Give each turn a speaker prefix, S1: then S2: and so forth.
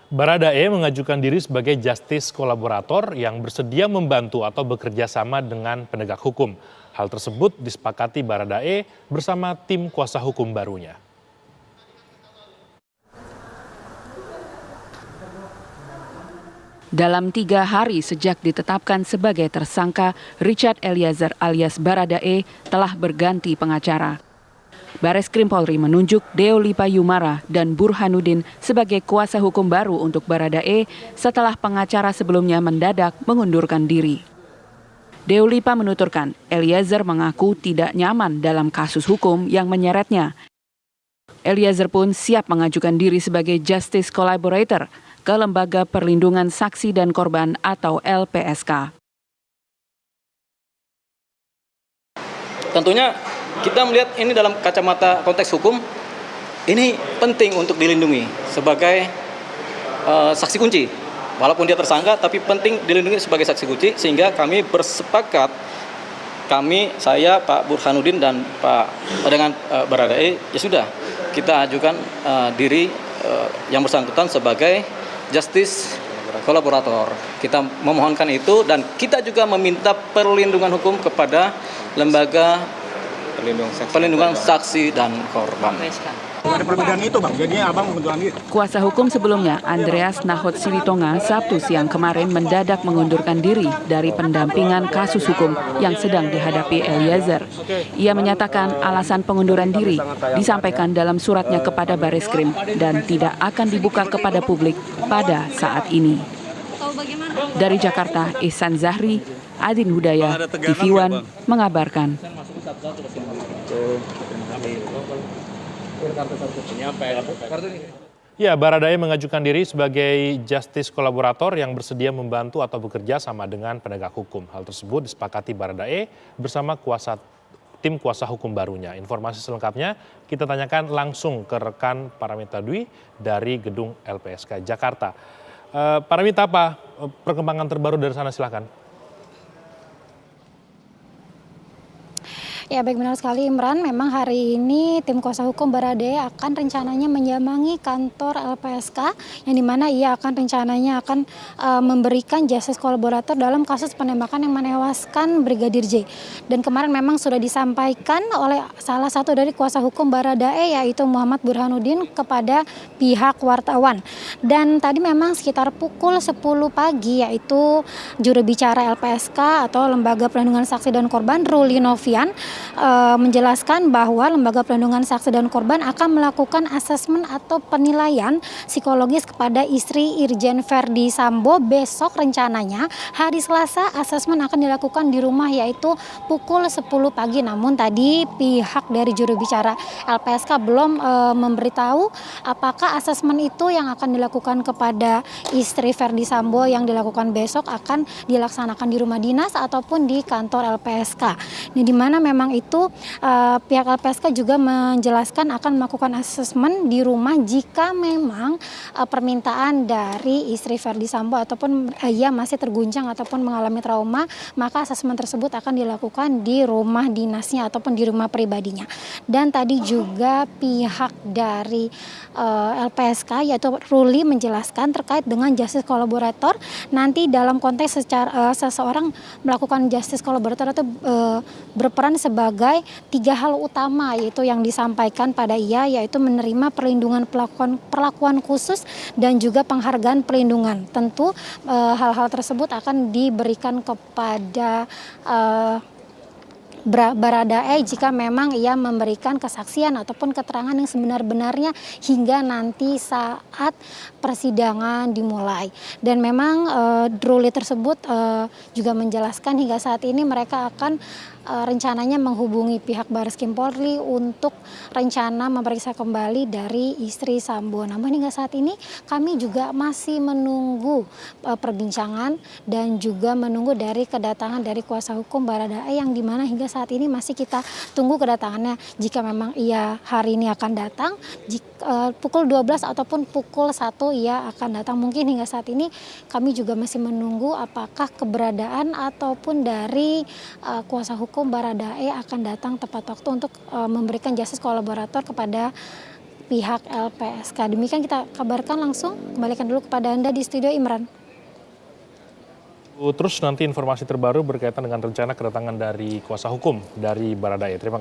S1: Baradae mengajukan diri sebagai justice kolaborator yang bersedia membantu atau bekerja sama dengan penegak hukum. Hal tersebut disepakati Baradae bersama tim kuasa hukum barunya.
S2: Dalam 3 hari sejak ditetapkan sebagai tersangka, Richard Eliezer alias Baradae telah berganti pengacara. Bareskrim Polri menunjuk Deolipa Yumara dan Burhanuddin sebagai kuasa hukum baru untuk Baradae setelah pengacara sebelumnya mendadak mengundurkan diri. Deolipa menuturkan Eliezer mengaku tidak nyaman dalam kasus hukum yang menyeretnya. Eliezer pun siap mengajukan diri sebagai justice collaborator ke Lembaga Perlindungan Saksi dan Korban atau LPSK.
S3: Tentunya kita melihat ini dalam kacamata konteks hukum, ini penting untuk dilindungi sebagai saksi kunci. Walaupun dia tersangka, tapi penting dilindungi sebagai saksi kunci, sehingga kami bersepakat, saya, Pak Burhanuddin, dan dengan Baradae, ya sudah, kita ajukan diri yang bersangkutan sebagai justice kolaborator. Kita memohonkan itu, dan kita juga meminta perlindungan hukum kepada lembaga perlindungan saksi dan korban.
S4: Ada perbedaan itu, Bang. Jadinya Abang mengunduran diri.
S2: Kuasa hukum sebelumnya, Andreas Nahot Silitonga, Sabtu siang kemarin mendadak mengundurkan diri dari pendampingan kasus hukum yang sedang dihadapi Eliezer. Ia menyatakan alasan pengunduran diri disampaikan dalam suratnya kepada Bareskrim dan tidak akan dibuka kepada publik pada saat ini. Dari Jakarta, Ihsan Zahri, Adin Hudaya, TV One mengabarkan.
S1: Ya, Baradae mengajukan diri sebagai justice kolaborator yang bersedia membantu atau bekerja sama dengan penegak hukum. Hal tersebut disepakati Baradae bersama tim kuasa hukum barunya. Informasi selengkapnya kita tanyakan langsung ke rekan Paramita Dwi dari gedung LPSK Jakarta. Paramita, apa perkembangan terbaru dari sana, silakan.
S5: Ya, baik, benar sekali Imran. Memang hari ini tim kuasa hukum Baradae akan rencananya menyambangi kantor LPSK, yang dimana ia akan rencananya memberikan justice kolaborator dalam kasus penembakan yang menewaskan Brigadir J. Dan kemarin memang sudah disampaikan oleh salah satu dari kuasa hukum Baradae, yaitu Muhammad Burhanuddin, kepada pihak wartawan. Dan tadi memang sekitar pukul 10 pagi, yaitu juru bicara LPSK atau Lembaga Perlindungan Saksi dan Korban, Ruli Novian, menjelaskan bahwa Lembaga Perlindungan Saksi dan Korban akan melakukan asesmen atau penilaian psikologis kepada istri Irjen Verdi Sambo besok. Rencananya hari Selasa asesmen akan dilakukan di rumah, yaitu pukul 10 pagi. Namun tadi pihak dari juru bicara LPSK belum memberitahu apakah asesmen itu yang akan dilakukan kepada istri Verdi Sambo yang dilakukan besok akan dilaksanakan di rumah dinas ataupun di kantor LPSK. Ini di mana memang itu pihak LPSK juga menjelaskan akan melakukan asesmen di rumah jika memang permintaan dari istri Verdi Sambo ataupun ia masih terguncang ataupun mengalami trauma, maka asesmen tersebut akan dilakukan di rumah dinasnya ataupun di rumah pribadinya. Dan tadi juga pihak dari LPSK yaitu Ruli menjelaskan terkait dengan justice kolaborator, nanti dalam konteks seseorang melakukan justice kolaborator atau berperan sebagai 3 hal utama, yaitu yang disampaikan pada ia, yaitu menerima perlindungan perlakuan khusus dan juga penghargaan perlindungan. Tentu hal-hal tersebut akan diberikan kepada Baradae jika memang ia memberikan kesaksian ataupun keterangan yang sebenar-benarnya hingga nanti saat persidangan dimulai. Dan memang Ruli tersebut juga menjelaskan hingga saat ini mereka akan rencananya menghubungi pihak Bareskrim Polri untuk rencana memeriksa kembali dari istri Sambo. Namun hingga saat ini kami juga masih menunggu perbincangan dan juga menunggu dari kedatangan dari kuasa hukum Baradae, yang dimana hingga saat ini masih kita tunggu kedatangannya. Jika memang ia hari ini akan datang, pukul 12 ataupun pukul 1 ia akan datang. Mungkin hingga saat ini kami juga masih menunggu apakah keberadaan ataupun dari kuasa hukum Baradae akan datang tepat waktu untuk memberikan justice kolaborator kepada pihak LPSK. Demikian kita kabarkan langsung, kembalikan dulu kepada Anda di studio Imran.
S1: Terus nanti informasi terbaru berkaitan dengan rencana kedatangan dari kuasa hukum dari Baradae. Terima kasih.